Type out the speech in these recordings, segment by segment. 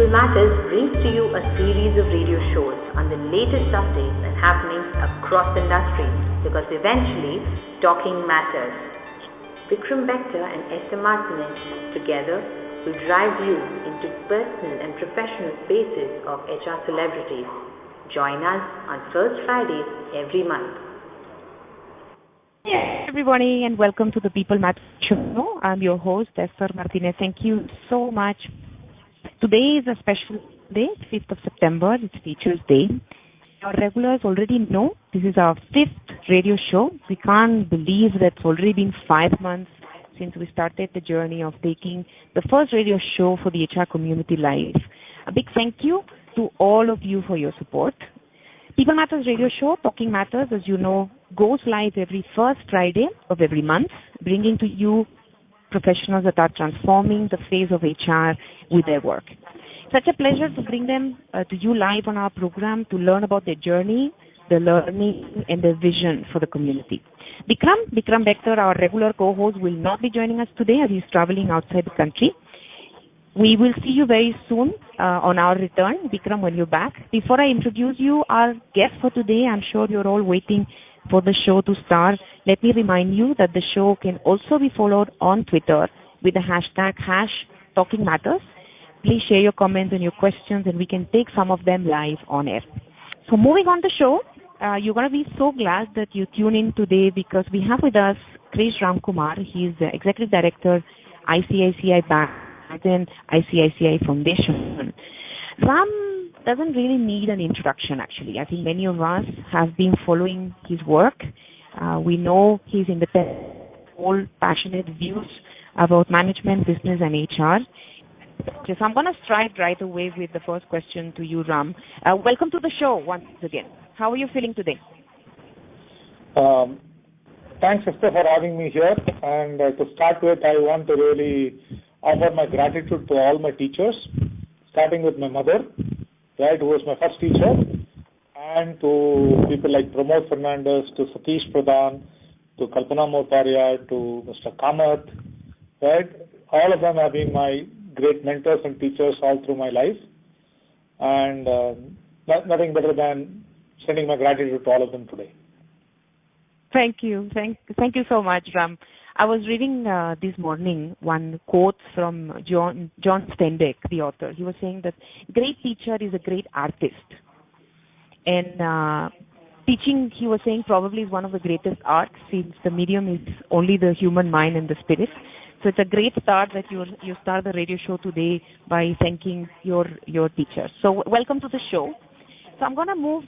People Matters brings to you a series of radio shows on the latest updates and happenings across industries, because eventually talking matters. Vikram Bector and Esther Martinez together will drive you into personal and professional spaces of HR celebrities. Join us on first Fridays every month. Hey everybody, and welcome to the People Matter Show. I'm your host, Esther Martinez. Thank you so much. Today is a special day, 5th of September. It's Teachers' Day. Our regulars already know this is our 5th radio show. We can't believe that it's already been 5 months since we started the journey of taking the first radio show for the HR community live. A big thank you to all of you for your support. People Matters radio show, Talking Matters, as you know, goes live every first Friday of every month, bringing to you professionals that are transforming the face of HR with their work. Such a pleasure to bring them to you live on our program to learn about their journey, their learning, and their vision for the community. Vikram Bector, our regular co-host, will not be joining us today as he's traveling outside the country. We will see you very soon on our return. Vikram, when you're back. Before I introduce you, our guest for today, I'm sure you're all waiting for the show to start. Let me remind you that the show can also be followed on Twitter with the hashtag #TalkingMatters. Please share your comments and your questions, and we can take some of them live on air. So moving on the show, you're going to be so glad that you tune in today because we have with us Krish Ramkumar. He's the Executive Director, ICICI Bank and ICICI Foundation. Ram doesn't really need an introduction, actually. I think many of us have been following his work. We know he's independent, all passionate views about management, business, and HR. So I'm going to strike right away with the first question to you, Ram. Welcome to the show once again. How are you feeling today? Thanks, Esther, for having me here. And to start with, I want to really offer my gratitude to all my teachers, starting with my mother, right, who was my first teacher, and to people like Pramod Fernandez, to Satish Pradhan, to Kalpana Motaria, to Mr. Kamath, right? All of them have been my great mentors and teachers all through my life, and nothing better than sending my gratitude to all of them today. Thank you. Thank you so much, Ram. I was reading this morning one quote from John Steinbeck, the author. He was saying that great teacher is a great artist. And teaching, he was saying, probably is one of the greatest arts since the medium is only the human mind and the spirit. So it's a great start that you start the radio show today by thanking your teachers. So welcome to the show. So I'm going to move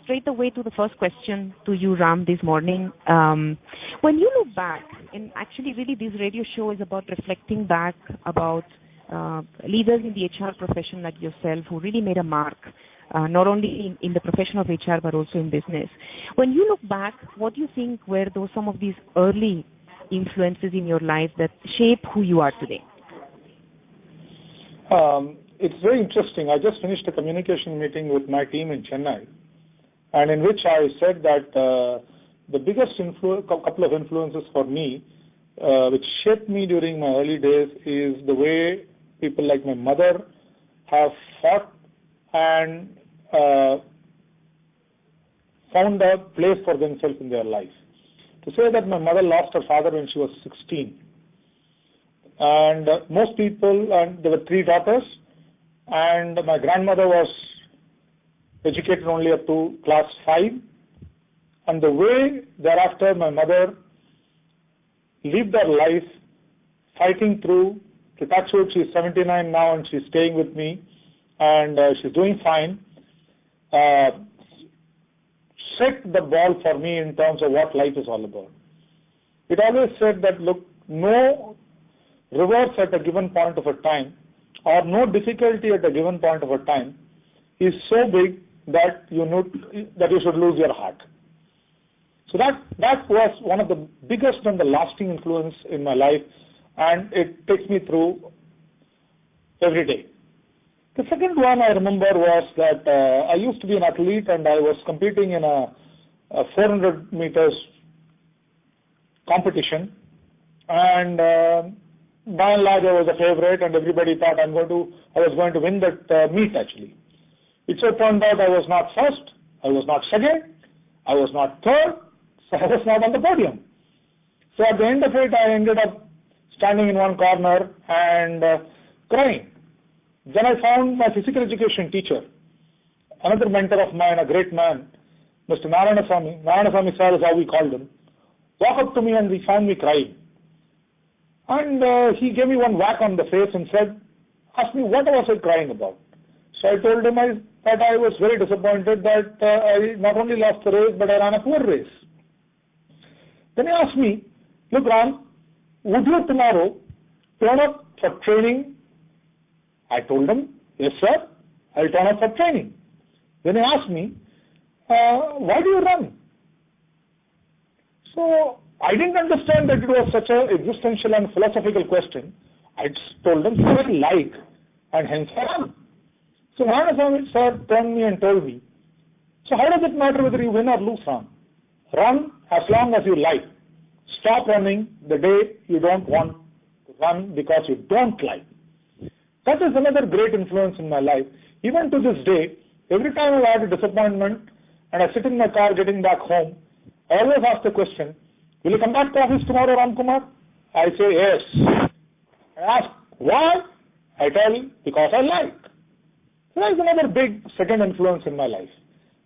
straight away to the first question to you, Ram, this morning. When you look back, and actually really this radio show is about reflecting back about leaders in the HR profession like yourself who really made a mark, not only in the profession of HR but also in business. When you look back, what do you think were some of these early influences in your life that shape who you are today? It's very interesting. I just finished a communication meeting with my team in Chennai, and in which I said that the biggest couple of influences for me, which shaped me during my early days, is the way people like my mother have fought and found a place for themselves in their life. To say that my mother lost her father when she was 16, and most people, and there were 3 daughters, and my grandmother was educated only up to class 5, and the way thereafter my mother lived her life fighting through, to touch wood, she's 79 now and she's staying with me and she's doing fine, set the ball for me in terms of what life is all about. It always said that, look, no reverse at a given point of a time, or no difficulty at a given point of a time is so big that you should lose your heart. So that was one of the biggest and the lasting influence in my life, and it takes me through every day. The second one I remember was that I used to be an athlete, and I was competing in a 400 meters competition, and by and large, I was a favorite, and everybody thought I was going to win that meet actually. It so turned out I was not first, I was not second, I was not third, so I was not on the podium. So at the end of it, I ended up standing in one corner and crying. Then I found my physical education teacher, another mentor of mine, a great man, Mr. Narayanaswamy sir is how we called him, walked up to me and he found me crying. And he gave me one whack on the face and asked me what was I crying about. So I told him that I was very disappointed that I not only lost the race, but I ran a poor race. Then he asked me, look Ram, would you tomorrow turn up for training? I told him, yes sir, I'll turn up for training. Then he asked me, why do you run? So I didn't understand that it was such an existential and philosophical question. I just told him, so I like, and hence I run. So Narayanaswamy sir turned me and told me, so how does it matter whether you win or lose, Ram? Run as long as you like. Stop running the day you don't want to run because you don't like. That is another great influence in my life. Even to this day, every time I had a disappointment and I sit in my car getting back home, I always ask the question, will you come back to office tomorrow, Ramkumar? I say yes. I ask, why? I tell, because I like. So that is another big second influence in my life.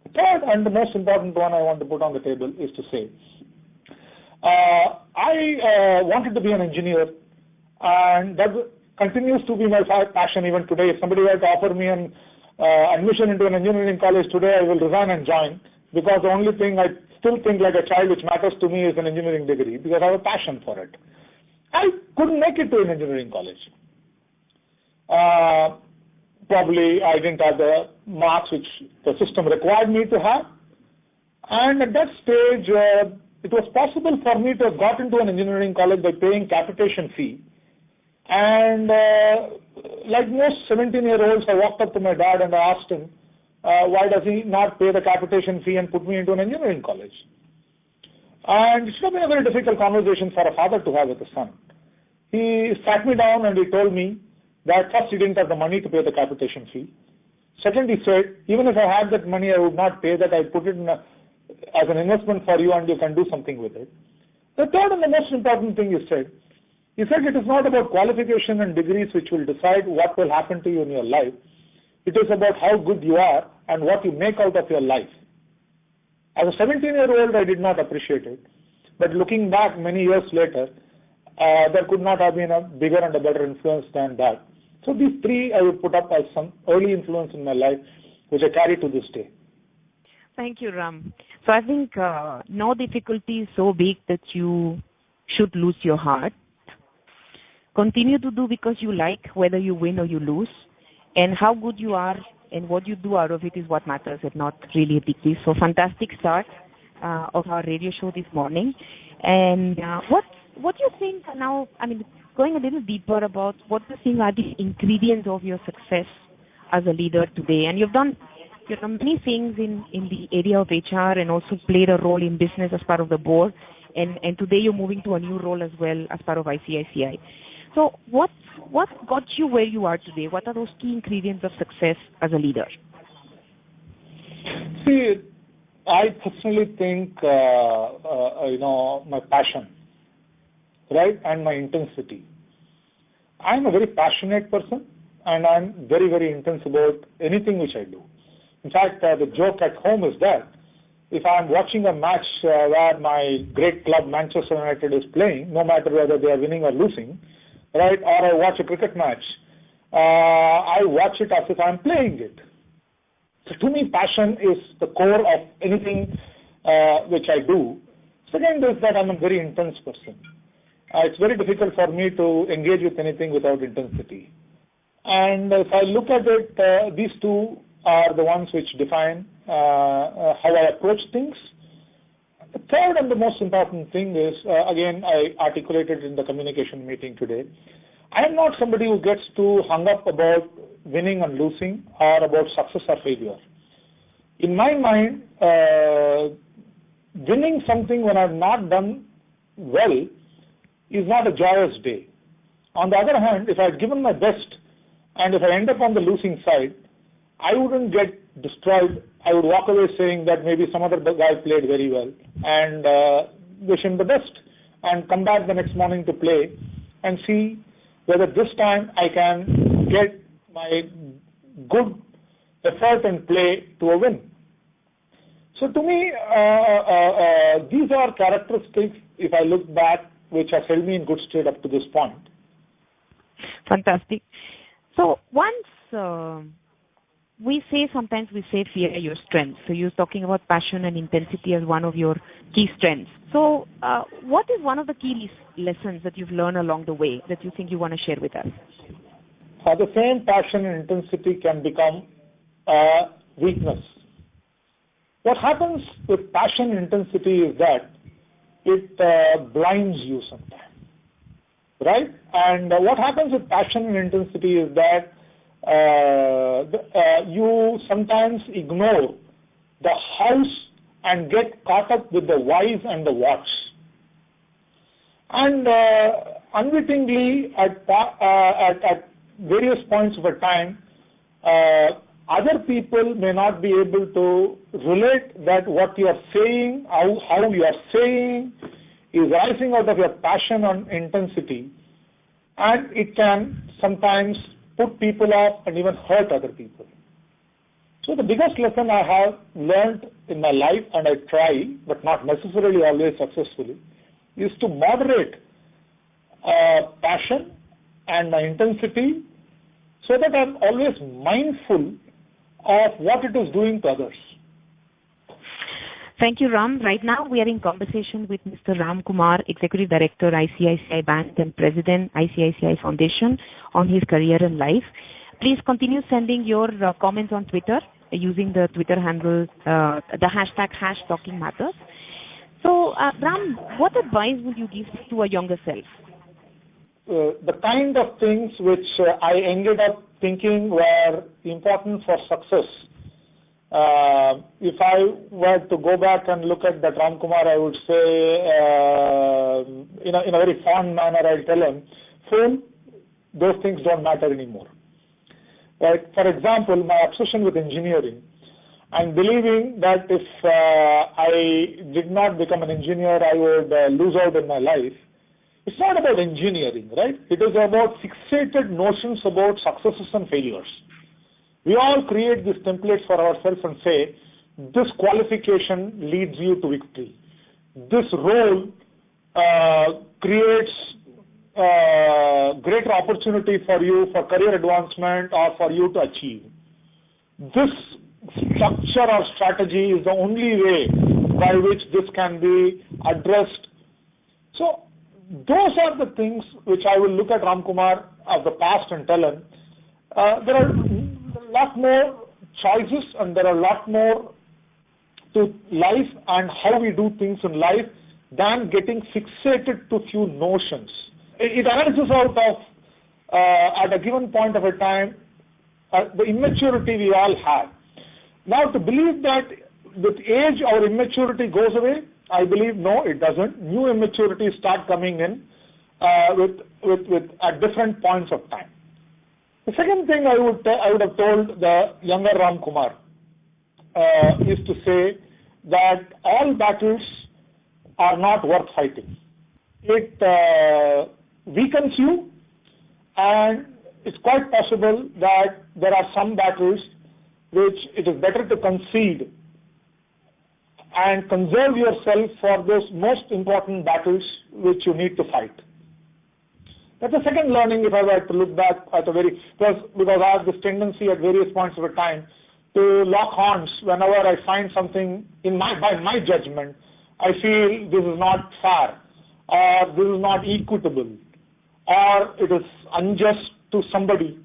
The third and the most important one I want to put on the table is to say, I wanted to be an engineer, and that continues to be my passion even today. If somebody were to offer me an admission into an engineering college today, I will resign and join, because the only thing I still think like a child which matters to me is an engineering degree, because I have a passion for it. I couldn't make it to an engineering college. Probably I didn't have the marks which the system required me to have. And at that stage, it was possible for me to have got into an engineering college by paying capitation fee. And like most 17-year-olds, I walked up to my dad and I asked him, why does he not pay the capitation fee and put me into an engineering college? And it should have been a very difficult conversation for a father to have with a son. He sat me down and he told me that first he didn't have the money to pay the capitation fee. Second, he said, even if I had that money, I would not pay that. I'd put it in as an investment for you and you can do something with it. The third and the most important thing he said it is not about qualification and degrees which will decide what will happen to you in your life. It is about how good you are and what you make out of your life. As a 17-year-old, I did not appreciate it. But looking back many years later, there could not have been a bigger and a better influence than that. So these three I would put up as some early influence in my life, which I carry to this day. Thank you, Ram. So I think no difficulty is so big that you should lose your heart. Continue to do because you like, whether you win or you lose. And how good you are and what you do out of it is what matters and not really a big deal. So fantastic start of our radio show this morning. And what do you think now, going a little deeper about what do you think are the ingredients of your success as a leader today? And you've done many things in the area of HR and also played a role in business as part of the board. And today you're moving to a new role as well as part of ICICI. So what got you where you are today? What are those key ingredients of success as a leader? See, I personally think, my passion, right, and my intensity. I'm a very passionate person, and I'm very, very intense about anything which I do. In fact, the joke at home is that if I'm watching a match where my great club Manchester United is playing, no matter whether they are winning or losing, right, or I watch a cricket match, I watch it as if I'm playing it. So to me, passion is the core of anything which I do. Second is that I'm a very intense person. It's very difficult for me to engage with anything without intensity. And if I look at it, these two are the ones which define how I approach things. The third and the most important thing is, again, I articulated in the communication meeting today, I am not somebody who gets too hung up about winning and losing or about success or failure. In my mind, winning something when I've not done well is not a joyous day. On the other hand, if I had given my best and if I end up on the losing side, I wouldn't get destroyed. I would walk away saying that maybe some other guy played very well and wish him the best and come back the next morning to play and see whether this time I can get my good effort and play to a win. So to me, these are characteristics, if I look back, which have held me in good stead up to this point. Fantastic. So once sometimes we say fear your strength. So you're talking about passion and intensity as one of your key strengths. So what is one of the key lessons that you've learned along the way that you think you want to share with us? The same passion and intensity can become a weakness. What happens with passion and intensity is that it blinds you sometimes, right? And what happens with passion and intensity is that you sometimes ignore the hows and get caught up with the whys and the whats. And unwittingly, at various points of a time, other people may not be able to relate that what you are saying, how you are saying is rising out of your passion and intensity, and it can sometimes put people off and even hurt other people. So the biggest lesson I have learned in my life, and I try, but not necessarily always successfully, is to moderate passion and my intensity so that I'm always mindful of what it is doing to others. Thank you, Ram. Right now, we are in conversation with Mr. Ramkumar, Executive Director, ICICI Bank and President, ICICI Foundation, on his career and life. Please continue sending your comments on Twitter using the Twitter handle, the hashtag #TalkingMatters. So, Ram, what advice would you give to a younger self? The kind of things which I ended up thinking were important for success. If I were to go back and look at that Ramkumar, I would say, in a very fond manner, I'll tell him, fool, those things don't matter anymore. Right? For example, my obsession with engineering, and believing that if I did not become an engineer, I would lose out in my life. It's not about engineering, right? It is about fixated notions about successes and failures. We all create these templates for ourselves and say, this qualification leads you to victory. This role creates greater opportunity for you for career advancement or for you to achieve. This structure or strategy is the only way by which this can be addressed. So those are the things which I will look at Ramkumar of the past and tell him. There are a lot more choices and there are a lot more to life and how we do things in life than getting fixated to few notions. It arises out of, at a given point of a time, the immaturity we all have. Now, to believe that with age our immaturity goes away, I believe no, it doesn't. New immaturities start coming in with at different points of time. The second thing I would have told the younger Ramkumar is to say that all battles are not worth fighting. It weakens you, and it's quite possible that there are some battles which it is better to concede and conserve yourself for those most important battles which you need to fight. That's the second learning if I were to look back at because I have this tendency at various points of a time to lock horns whenever I find something by my judgment, I feel this is not fair or this is not equitable or it is unjust to somebody.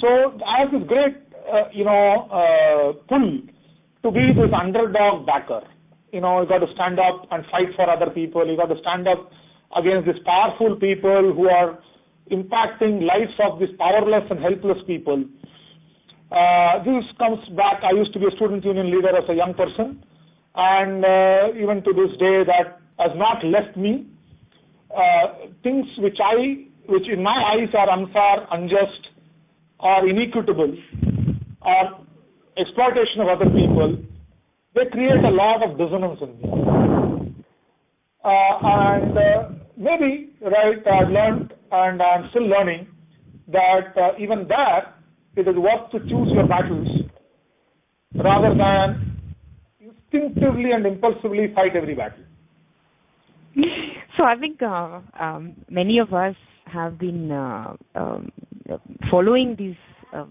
So I have this great, pull to be this underdog backer. You got to stand up and fight for other people. You got to stand up against these powerful people who are impacting lives of these powerless and helpless people. This comes back. I used to be a student union leader as a young person, and even to this day that has not left me. Things which I which in my eyes are unfair, unjust, or inequitable, or exploitation of other people, they create a lot of dissonance in me. Maybe, right, I've learned and I'm still learning that even there, it is worth to choose your battles rather than instinctively and impulsively fight every battle. So I think many of us have been following these,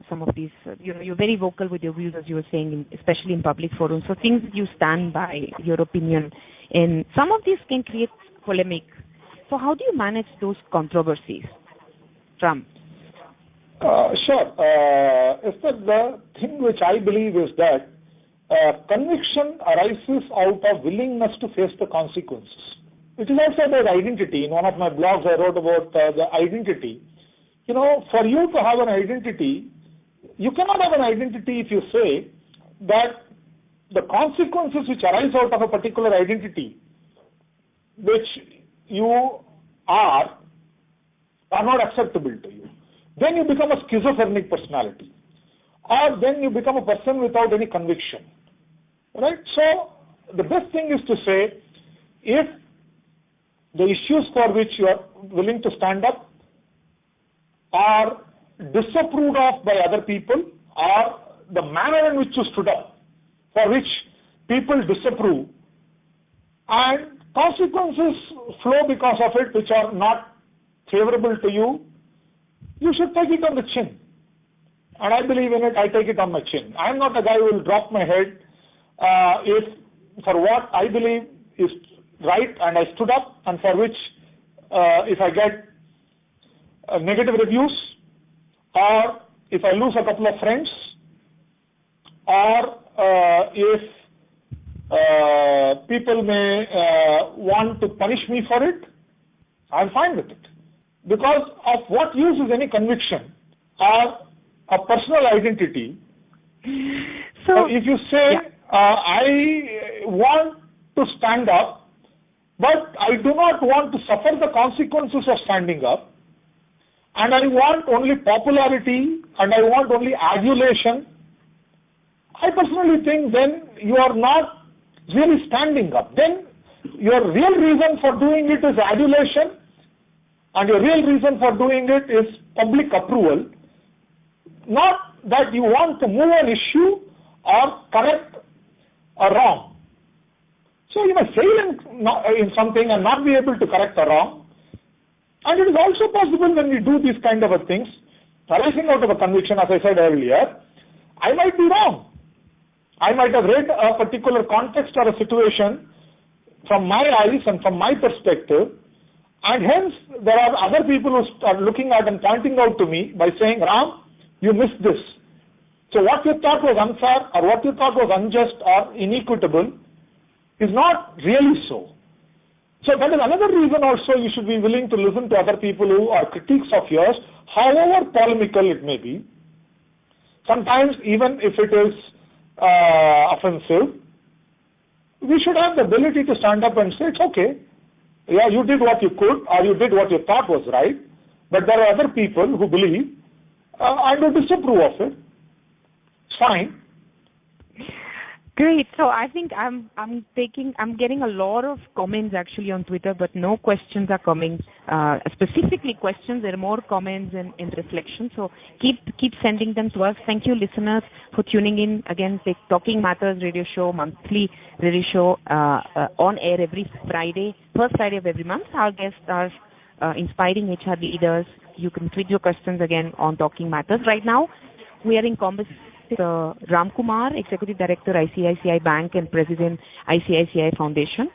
some of these, you're very vocal with your views, as you were saying, especially in public forums. So things you stand by, your opinion, and some of these can create polemic. So how do you manage those controversies, Ram? Sure. Esther, the thing which I believe is that conviction arises out of willingness to face the consequences. It is also about identity. In one of my blogs, I wrote about the identity. For you to have an identity, you cannot have an identity if you say that the consequences which arise out of a particular identity, which you are not acceptable to you. Then you become a schizophrenic personality, or then you become a person without any conviction, right? So the best thing is to say, if the issues for which you are willing to stand up are disapproved of by other people, or the manner in which you stood up for which people disapprove, and consequences flow because of it which are not favorable to you, you should take it on the chin. And I believe in it, I take it on my chin. I am not a guy who will drop my head if for what I believe is right and I stood up, and for which if I get negative reviews, or if I lose a couple of friends, or if people may want to punish me for it, I'm fine with it. Because of what use is any conviction or a personal identity? So if you say, I want to stand up, but I do not want to suffer the consequences of standing up, and I want only popularity and I want only adulation, I personally think then you are not really standing up. Then your real reason for doing it is adulation, and your real reason for doing it is public approval, not that you want to move an issue or correct a wrong. So you may fail in something and not be able to correct a wrong. And it is also possible when we do these kind of things, arising out of a conviction, as I said earlier, I might be wrong. I might have read a particular context or a situation from my eyes and from my perspective, and hence there are other people who are looking at and pointing out to me by saying, Ram, you missed this. So what you thought was unfair or what you thought was unjust or inequitable is not really so. So that is another reason also you should be willing to listen to other people who are critiques of yours, however polemical it may be. Sometimes even if it is offensive, we should have the ability to stand up and say, it's okay. Yeah, you did what you could, or you did what you thought was right, but there are other people who believe and who disapprove of it. It's fine. Great. So I think I'm getting a lot of comments actually on Twitter, but no questions are coming. Specifically questions, there are more comments and reflections. So keep sending them to us. Thank you, listeners, for tuning in. Again, Talking Matters radio show, monthly radio show on air every Friday, first Friday of every month. Our guests are inspiring HR leaders. You can tweet your questions again on Talking Matters. Right now, we are in conversation with Ramkumar, Executive Director, ICICI Bank and President, ICICI Foundation.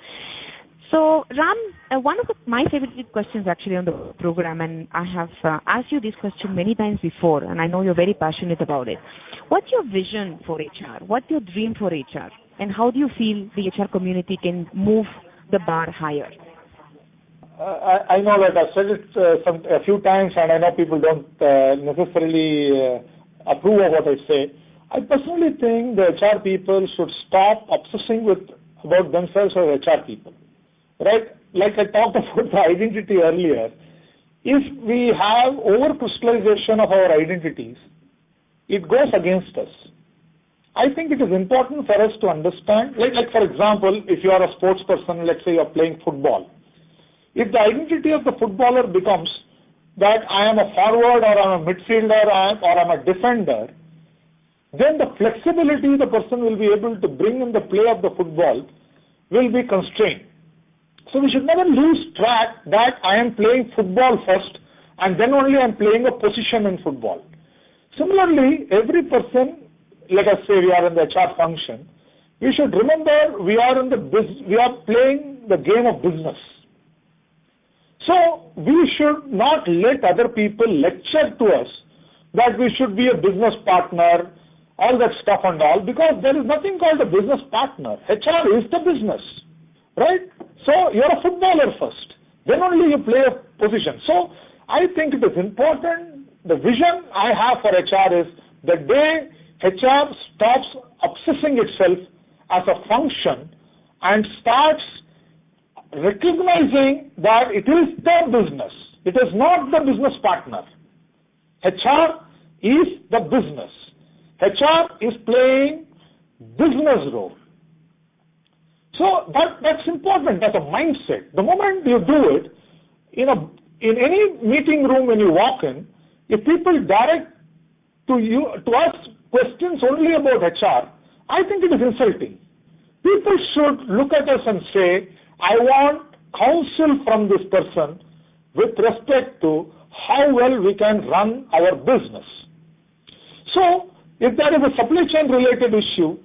So, Ram, one of my favorite questions actually on the program, and I have asked you this question many times before, and I know you're very passionate about it. What's your vision for HR? What's your dream for HR? And how do you feel the HR community can move the bar higher? I know that I've said it a few times, and I know people don't necessarily approve of what I say. I personally think the HR people should stop obsessing about themselves as HR people, right? Like I talked about the identity earlier. if we have over-crystallization of our identities, it goes against us. I think it is important for us to understand, like for example, if you are a sports person, let's say you are playing football. If the identity of the footballer becomes that I am a forward or I am a midfielder or I am a defender, then the flexibility the person will be able to bring in the play of the football will be constrained. So we should never lose track that I am playing football first and then only I am playing a position in football. Similarly, every person, let us say we are in the HR function, we should remember we are playing the game of business. So we should not let other people lecture to us that we should be a business partner, all that stuff and all, because there is nothing called a business partner. HR is the business, right? So you're a footballer first, then only you play a position. So I think it is important, the vision I have for HR is the day HR stops obsessing itself as a function and starts recognizing that it is the business. It is not the business partner. HR is the business. HR is playing business role. So that's important as a mindset. The moment you do it, in any meeting room when you walk in, if people direct to us questions only about HR, I think it is insulting. People should look at us and say, I want counsel from this person with respect to how well we can run our business. So, if there is a supply chain related issue,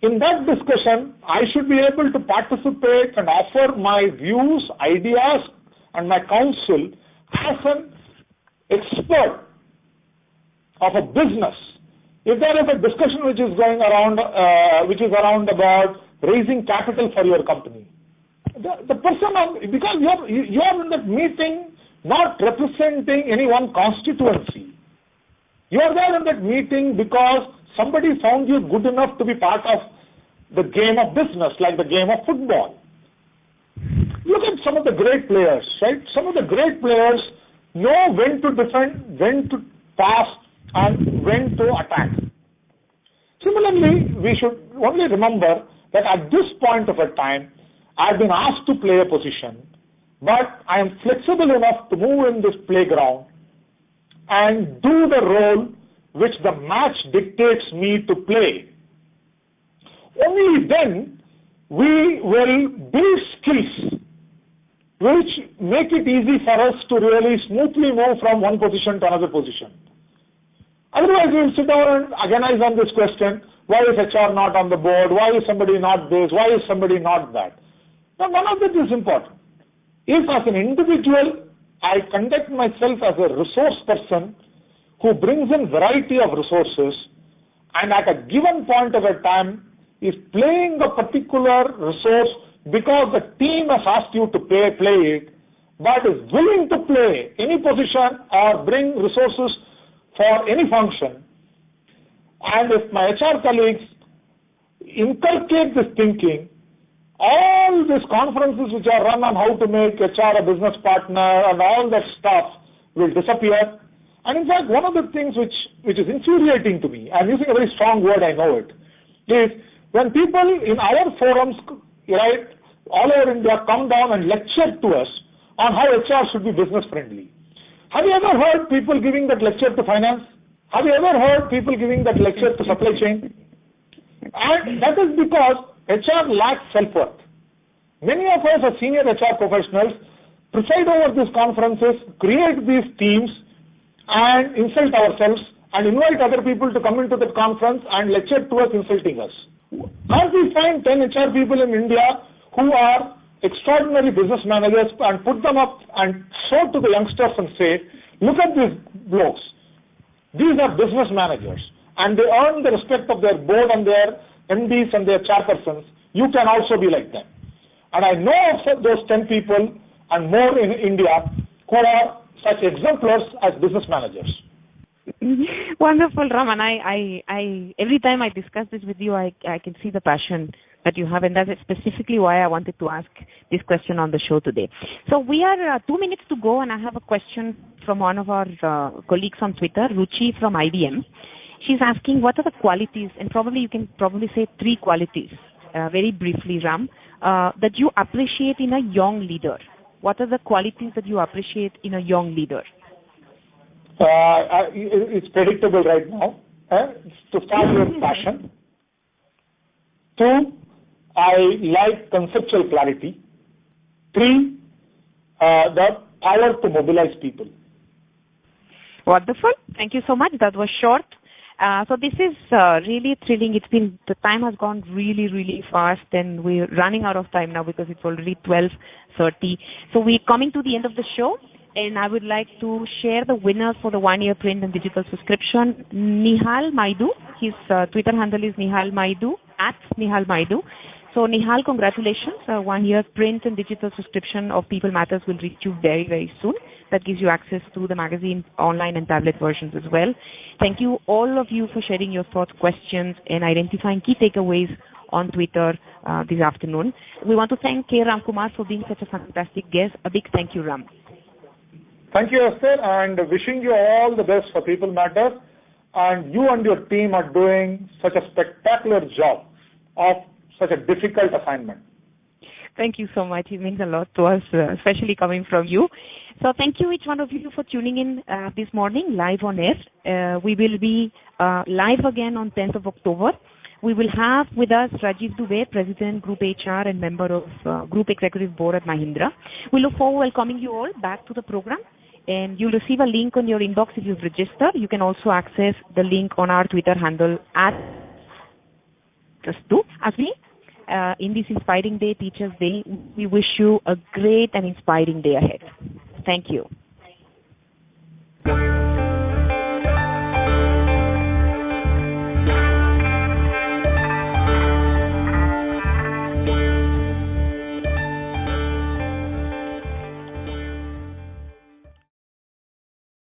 in that discussion, I should be able to participate and offer my views, ideas, and my counsel as an expert of a business. If there is a discussion which is going around, about raising capital for your company, the person, because you are in that meeting not representing any one constituency. You are there in that meeting because somebody found you good enough to be part of the game of business, like the game of football. Look at some of the great players, right? Some of the great players know when to defend, when to pass, and when to attack. Similarly, we should only remember that at this point of a time, I've been asked to play a position, but I am flexible enough to move in this playground and do the role which the match dictates me to play. Only then we will build skills which make it easy for us to really smoothly move from one position to another position. Otherwise, we will sit down and agonize on this question, why is HR not on the board? Why is somebody not this? Why is somebody not that? Now, none of that is important. If as an individual, I conduct myself as a resource person who brings in variety of resources and at a given point of a time is playing a particular resource because the team has asked you to play it, but is willing to play any position or bring resources for any function, and if my HR colleagues inculcate this thinking, all these conferences which are run on how to make HR a business partner and all that stuff will disappear. And in fact, one of the things which is infuriating to me, I'm using a very strong word, I know it, is when people in our forums, right, all over India come down and lecture to us on how HR should be business friendly. Have you ever heard people giving that lecture to finance? Have you ever heard people giving that lecture to supply chain? And that is because HR lacks self-worth. Many of us as senior HR professionals preside over these conferences, create these teams, and insult ourselves and invite other people to come into the conference and lecture to us, insulting us. Can't we find 10 HR people in India who are extraordinary business managers and put them up and show to the youngsters and say, look at these blokes. These are business managers and they earn the respect of their board and their MDs and their chairpersons. You can also be like them. And I know of those 10 people and more in India who are such exemplars as business managers. Wonderful, Raman. I every time I discuss this with you, I can see the passion that you have, and that's specifically why I wanted to ask this question on the show today. So we are 2 minutes to go, and I have a question from one of our colleagues on Twitter, Ruchi from IBM. She's asking, what are the qualities, and you can say 3 qualities, very briefly, Ram, that you appreciate in a young leader. What are the qualities that you appreciate in a young leader? It's predictable right now. To start with, passion. 2, I like conceptual clarity. 3, the power to mobilize people. Wonderful. Thank you so much. That was short. So this is really thrilling. The time has gone really, really fast, and we're running out of time now because it's already 12:30. So we're coming to the end of the show, and I would like to share the winners for the 1-year print and digital subscription. Nihal Maidu, his Twitter handle is Nihal Maidu, @NihalMaidu. So Nihal, congratulations. 1-year print and digital subscription of People Matters will reach you very, very soon. That gives you access to the magazine online and tablet versions as well. Thank you, all of you, for sharing your thoughts, questions, and identifying key takeaways on Twitter this afternoon. We want to thank K. Ramkumar for being such a fantastic guest. A big thank you, Ram. Thank you, Esther, and wishing you all the best for People Matters. And you and your team are doing such a spectacular job of such a difficult assignment. Thank you so much. It means a lot to us, especially coming from you. So thank you, each one of you, for tuning in this morning, live on air. We will be live again on 10th of October. We will have with us Rajiv Dubey, President, Group HR, and member of Group Executive Board at Mahindra. We look forward to welcoming you all back to the program. And you'll receive a link on your inbox if you've registered. You can also access the link on our Twitter handle @just2. As we in this inspiring day, Teachers Day, we wish you a great and inspiring day ahead. Thank you.